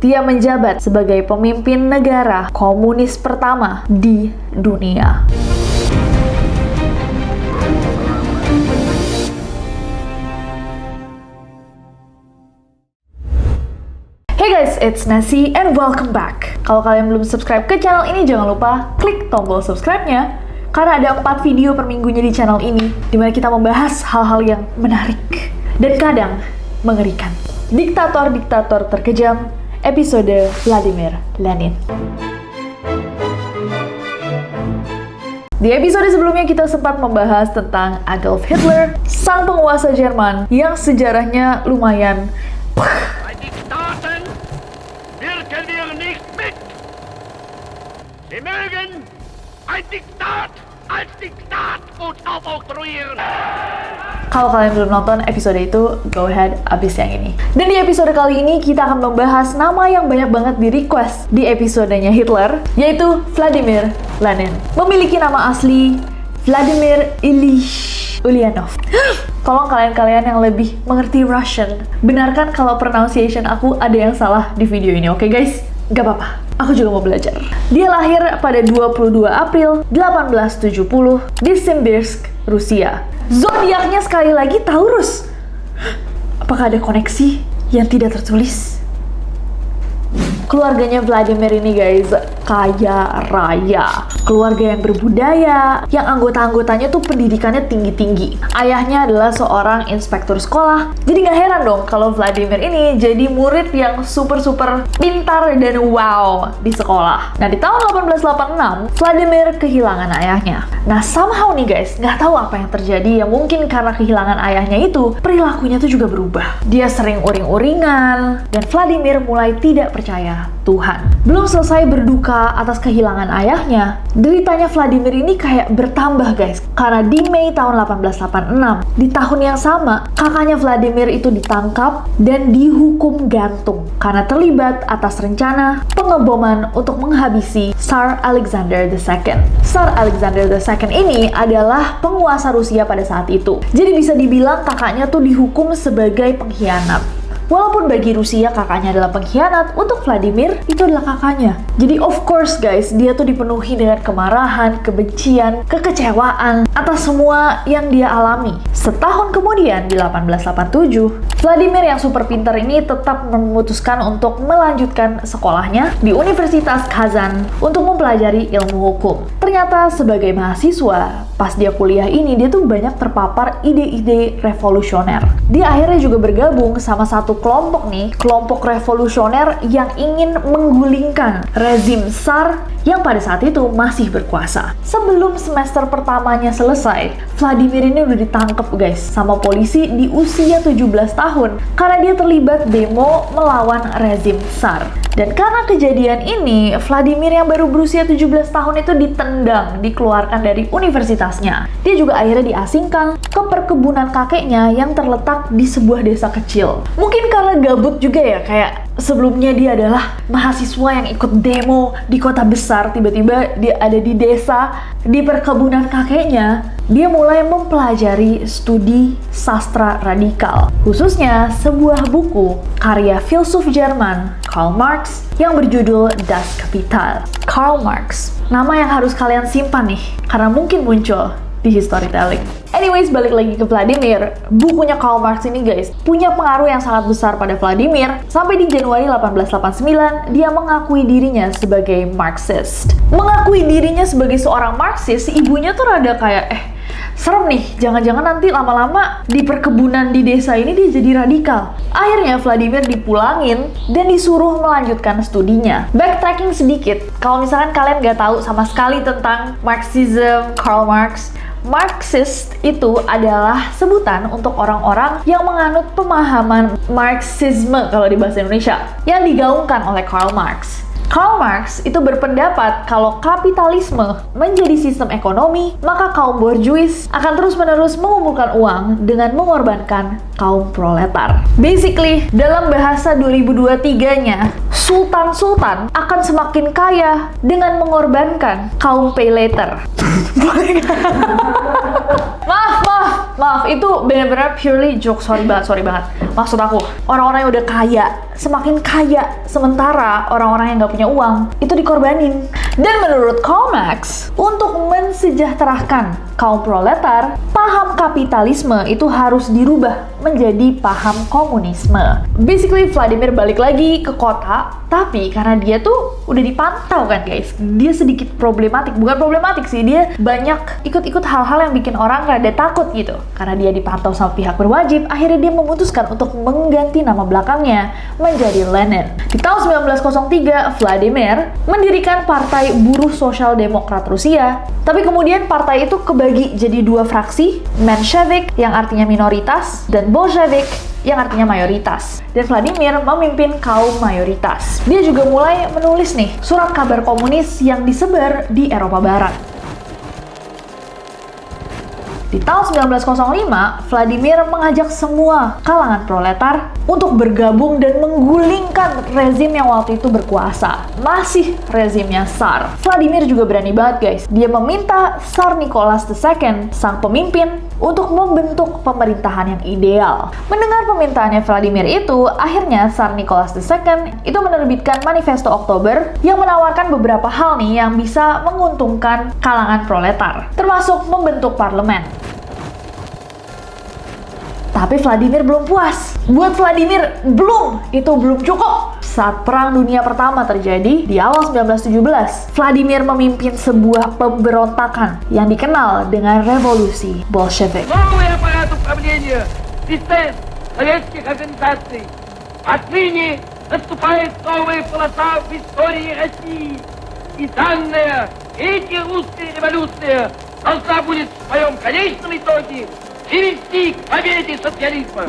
Dia menjabat sebagai pemimpin negara komunis pertama di dunia. Hey guys, it's Nasi and welcome back. Kalau kalian belum subscribe ke channel ini, jangan lupa klik tombol subscribe-nya. Karena ada 4 video per minggunya di channel ini, dimana kita membahas hal-hal yang menarik dan kadang mengerikan. Diktator-diktator terkejam, episode Vladimir Lenin. Di episode sebelumnya kita sempat membahas tentang Adolf Hitler, sang penguasa Jerman yang sejarahnya lumayan Sie mögen ein Diktat als Diktat uns aufoktroyieren. Kalau kalian belum nonton episode itu, go ahead abis yang ini. Dan di episode kali ini kita akan membahas nama yang banyak banget di request di episodenya Hitler, yaitu Vladimir Lenin. Memiliki nama asli Vladimir Ilyich Ulyanov. Tolong kalian-kalian yang lebih mengerti Russian, benarkan kalau pronunciation aku ada yang salah di video ini, oke guys? Gak apa-apa, aku juga mau belajar. Dia lahir pada 22 April 1870 di Simbirsk, Rusia. Zodiaknya sekali lagi Taurus. Apakah ada koneksi yang tidak tertulis? Keluarganya Vladimir ini guys, kaya raya. Keluarga yang berbudaya, yang anggota-anggotanya tuh pendidikannya tinggi-tinggi. Ayahnya adalah seorang inspektur sekolah. Jadi gak heran dong kalau Vladimir ini jadi murid yang super-super pintar dan wow di sekolah. Nah di tahun 1886, Vladimir kehilangan ayahnya. Nah somehow nih guys, gak tahu apa yang terjadi, ya mungkin karena kehilangan ayahnya itu, perilakunya tuh juga berubah. Dia sering uring-uringan, dan Vladimir mulai tidak percaya Tuhan. Belum selesai berduka atas kehilangan ayahnya, deritanya Vladimir ini kayak bertambah guys. Karena di Mei tahun 1886, di tahun yang sama, kakaknya Vladimir itu ditangkap dan dihukum gantung karena terlibat atas rencana pengeboman untuk menghabisi Tsar Alexander II. Tsar Alexander II ini adalah penguasa Rusia pada saat itu. Jadi bisa dibilang kakaknya tuh dihukum sebagai pengkhianat. Walaupun bagi Rusia kakaknya adalah pengkhianat, untuk Vladimir itu adalah kakaknya. Jadi of course guys, dia tuh dipenuhi dengan kemarahan, kebencian, kekecewaan atas semua yang dia alami. Setahun kemudian di 1887, Vladimir yang super pintar ini tetap memutuskan untuk melanjutkan sekolahnya di Universitas Kazan untuk mempelajari ilmu hukum. Ternyata sebagai mahasiswa, pas dia kuliah ini, dia tuh banyak terpapar ide-ide revolusioner. Dia akhirnya juga bergabung sama satu kelompok revolusioner yang ingin menggulingkan rezim Tsar yang pada saat itu masih berkuasa. Sebelum semester pertamanya selesai, Vladimir ini udah ditangkap guys sama polisi di usia 17 tahun karena dia terlibat demo melawan rezim Tsar. Dan karena kejadian ini, Vladimir yang baru berusia 17 tahun itu ditendang, dikeluarkan dari universitasnya. Dia juga akhirnya diasingkan ke perkebunan kakeknya yang terletak di sebuah desa kecil. Mungkin karena gabut juga ya, kayak sebelumnya dia adalah mahasiswa yang ikut demo di kota besar, tiba-tiba dia ada di desa, di perkebunan kakeknya. Dia mulai mempelajari studi sastra radikal, khususnya sebuah buku karya filsuf Jerman Karl Marx yang berjudul Das Kapital. Karl Marx, nama yang harus kalian simpan nih, karena mungkin muncul di Historytelling. Anyways, balik lagi ke Vladimir. Bukunya Karl Marx ini guys, punya pengaruh yang sangat besar pada Vladimir. Sampai di Januari 1889, dia mengakui dirinya sebagai Marxist. Mengakui dirinya sebagai seorang Marxist, ibunya tuh rada kayak, serem nih, jangan-jangan nanti lama-lama di perkebunan di desa ini dia jadi radikal. Akhirnya Vladimir dipulangin dan disuruh melanjutkan studinya. Backtracking sedikit, kalau misalkan kalian nggak tahu sama sekali tentang Marxism, Karl Marx, Marxist itu adalah sebutan untuk orang-orang yang menganut pemahaman Marxisme kalau di bahasa Indonesia yang digaungkan oleh Karl Marx. Karl Marx itu berpendapat kalau kapitalisme menjadi sistem ekonomi, maka kaum borjuis akan terus-menerus mengumpulkan uang dengan mengorbankan kaum proletar. Basically, dalam bahasa 2023-nya, sultan-sultan akan semakin kaya dengan mengorbankan kaum pay later. Maaf, Maaf, itu benar-benar purely joke, sorry banget. Maksud aku, orang-orang yang udah kaya, semakin kaya, sementara orang-orang yang nggak punya uang, itu dikorbanin. Dan menurut Karl Marx, untuk mensejahterakan kaum proletar, paham kapitalisme itu harus dirubah menjadi paham komunisme. Basically, Vladimir balik lagi ke kota, tapi karena dia tuh udah dipantau kan guys, dia sedikit problematik. Bukan problematik sih, dia banyak ikut-ikut hal-hal yang bikin orang rada takut gitu. Karena dia dipantau sama pihak berwajib, akhirnya dia memutuskan untuk mengganti nama belakangnya menjadi Lenin. Di tahun 1903, Vladimir mendirikan Partai Buruh Sosial Demokrat Rusia. Tapi kemudian partai itu kebagi jadi dua fraksi, Menshevik yang artinya minoritas, dan Bolshevik yang artinya mayoritas. Dan Vladimir memimpin kaum mayoritas. Dia juga mulai menulis nih surat kabar komunis yang disebar di Eropa Barat. Di tahun 1905, Vladimir mengajak semua kalangan proletar untuk bergabung dan menggulingkan rezim yang waktu itu berkuasa. Masih rezimnya Tsar. Vladimir juga berani banget guys. Dia meminta Tsar Nicholas II, sang pemimpin, untuk membentuk pemerintahan yang ideal. Mendengar permintaannya Vladimir itu, akhirnya Tsar Nicholas II itu menerbitkan Manifesto Oktober yang menawarkan beberapa hal nih yang bisa menguntungkan kalangan proletar, termasuk membentuk parlemen. Tapi Vladimir belum puas. Buat Vladimir, itu belum cukup. Saat Perang Dunia Pertama terjadi di awal 1917, Vladimir memimpin sebuah pemberontakan yang dikenal dengan revolusi Bolshevik. Новый аппарат управления систем советских организаций. Отныне наступает новая полоса в истории России. И данная третья русская революция должна будет в своем конечном итоге привести к победе социализма.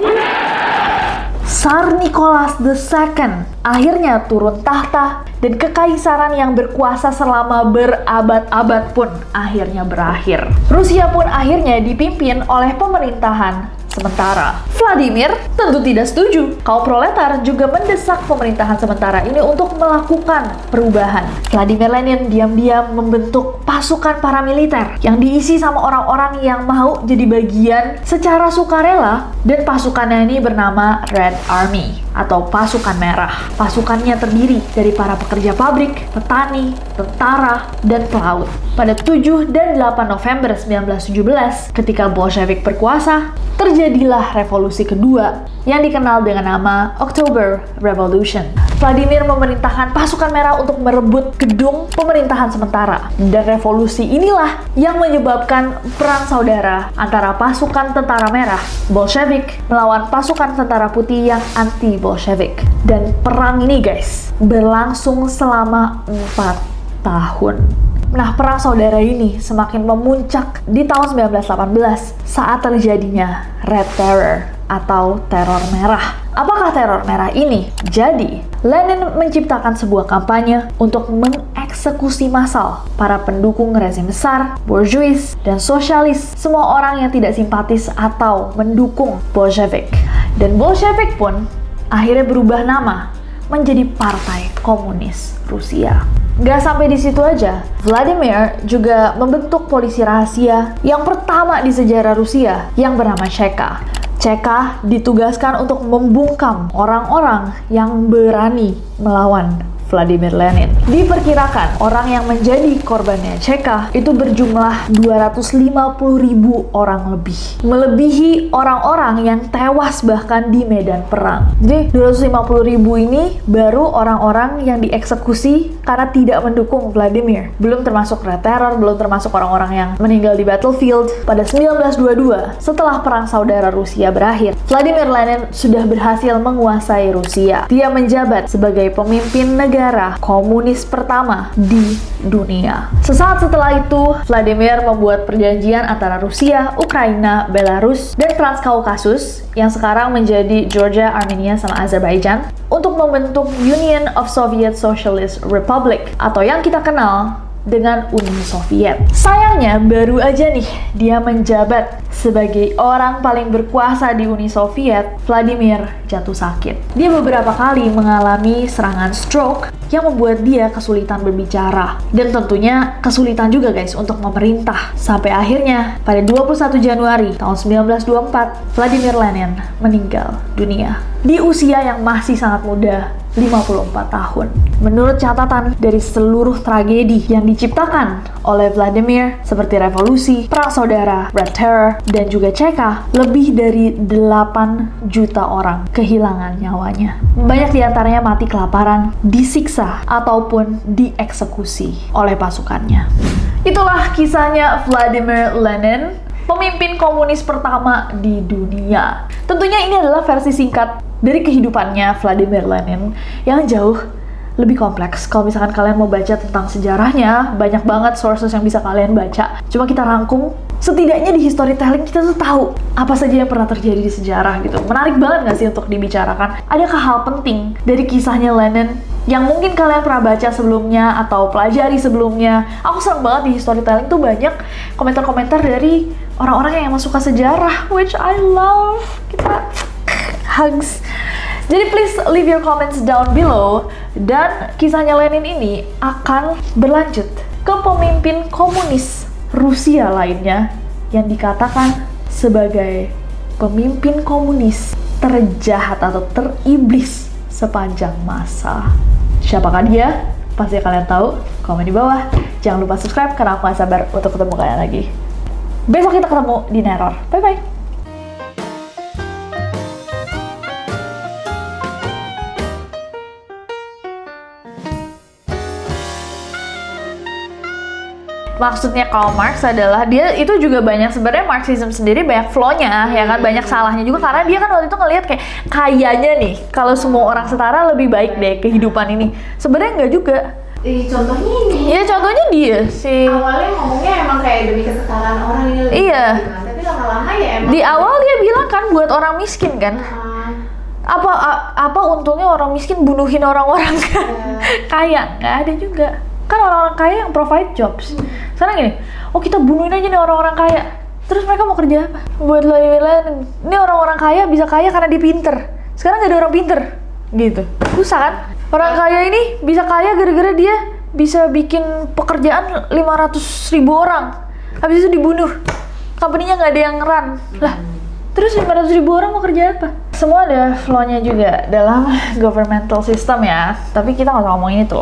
Tsar Nicholas II akhirnya turun tahta dan kekaisaran yang berkuasa selama berabad-abad pun akhirnya berakhir. Rusia pun akhirnya dipimpin oleh pemerintahan sementara. Vladimir tentu tidak setuju. Kaum proletar juga mendesak pemerintahan sementara ini untuk melakukan perubahan. Vladimir Lenin diam-diam membentuk pasukan paramiliter yang diisi sama orang-orang yang mau jadi bagian secara sukarela, dan pasukannya ini bernama Red Army atau pasukan merah. Pasukannya terdiri dari para pekerja pabrik, petani, tentara, dan pelaut. Pada 7 dan 8 November 1917, ketika Bolshevik berkuasa, terjadilah revolusi kedua yang dikenal dengan nama October Revolution. Vladimir memerintahkan pasukan merah untuk merebut gedung pemerintahan sementara. Dan revolusi inilah yang menyebabkan perang saudara antara pasukan tentara merah, Bolshevik, melawan pasukan tentara putih yang anti-Bolshevik. Dan perang ini guys, berlangsung selama 4 tahun. Nah, perang saudara ini semakin memuncak di tahun 1918 saat terjadinya Red Terror atau teror merah. Apakah teror merah ini? Jadi, Lenin menciptakan sebuah kampanye untuk mengeksekusi massal para pendukung rezim Tsar, bourgeois, dan sosialis, semua orang yang tidak simpatis atau mendukung Bolshevik. Dan Bolshevik pun akhirnya berubah nama menjadi Partai Komunis Rusia. Gak sampai di situ aja, Vladimir juga membentuk polisi rahasia yang pertama di sejarah Rusia yang bernama Cheka. Cheka ditugaskan untuk membungkam orang-orang yang berani melawan Vladimir Lenin. Diperkirakan orang yang menjadi korbannya Cheka itu berjumlah 250.000 orang lebih. Melebihi orang-orang yang tewas bahkan di medan perang. Jadi 250.000 ini baru orang-orang yang dieksekusi karena tidak mendukung Vladimir. Belum termasuk Red Terror, belum termasuk orang-orang yang meninggal di battlefield. Pada 1922, setelah perang saudara Rusia berakhir, Vladimir Lenin sudah berhasil menguasai Rusia. Dia menjabat sebagai pemimpin negara komunis pertama di dunia. Sesaat setelah itu, Vladimir membuat perjanjian antara Rusia, Ukraina, Belarus, dan Transkaukasus yang sekarang menjadi Georgia, Armenia, sama Azerbaijan untuk membentuk Union of Soviet Socialist Republic atau yang kita kenal dengan Uni Soviet. Sayangnya baru aja nih dia menjabat sebagai orang paling berkuasa di Uni Soviet, Vladimir jatuh sakit. Dia beberapa kali mengalami serangan stroke yang membuat dia kesulitan berbicara. Dan tentunya kesulitan juga guys untuk memerintah. Sampai akhirnya pada 21 Januari tahun 1924, Vladimir Lenin meninggal dunia di usia yang masih sangat muda, 54 tahun. Menurut catatan dari seluruh tragedi yang diciptakan oleh Vladimir seperti revolusi, perang saudara, Red Terror, dan juga Cheka, lebih dari 8 juta orang kehilangan nyawanya. Banyak diantaranya mati kelaparan, disiksa, ataupun dieksekusi oleh pasukannya. Itulah kisahnya Vladimir Lenin, pemimpin komunis pertama di dunia. Tentunya ini adalah versi singkat dari kehidupannya Vladimir Lenin yang jauh lebih kompleks. Kalau misalkan kalian mau baca tentang sejarahnya, banyak banget sources yang bisa kalian baca. Cuma kita rangkum, setidaknya di storytelling kita tuh tahu apa saja yang pernah terjadi di sejarah gitu. Menarik banget gak sih untuk dibicarakan? Adakah hal penting dari kisahnya Lenin yang mungkin kalian pernah baca sebelumnya atau pelajari sebelumnya? Aku seneng banget di storytelling tuh banyak komentar-komentar dari orang-orang yang emang suka sejarah, which I love. Kita hugs. Jadi please leave your comments down below. Dan kisahnya Lenin ini akan berlanjut ke pemimpin komunis Rusia lainnya yang dikatakan sebagai pemimpin komunis terjahat atau teriblis sepanjang masa. Siapakah dia? Pasti kalian tahu. Komen di bawah. Jangan lupa subscribe karena aku gak sabar untuk ketemu kalian lagi. Besok kita ketemu di Neror. Bye-bye. Maksudnya Karl Marx adalah dia itu juga banyak, sebenarnya Marxism sendiri banyak flaw-nya ya kan, banyak salahnya juga karena dia kan waktu itu ngelihat kayak kayaknya nih kalau semua orang setara lebih baik deh kehidupan ini. Sebenarnya enggak juga. Contohnya ini. Iya, contohnya dia sih. Awalnya ngomongnya emang kayak demi kesetaraan orang ini lebih Iya. baik, kan? Tapi lama-lama ya emang. Di awal dia bilang kan buat orang miskin kan. Apa untungnya orang miskin bunuhin orang-orang kaya? Nggak ada juga. Kan orang-orang kaya yang provide jobs. Sekarang gini, oh kita bunuhin aja nih orang-orang kaya. Terus mereka mau kerja apa? Buat Vladimir Lenin. Ini orang-orang kaya bisa kaya karena dia pinter. Sekarang nggak ada orang pinter. Gitu. Susah kan? Orang kaya ini bisa kaya gara-gara dia bisa bikin pekerjaan 500.000 orang. Habis itu dibunuh. Company-nya nggak ada yang run. Lah, terus 500.000 orang mau kerja apa? Semua ada flaw-nya juga dalam governmental system ya. Tapi kita nggak usah ngomongin itu.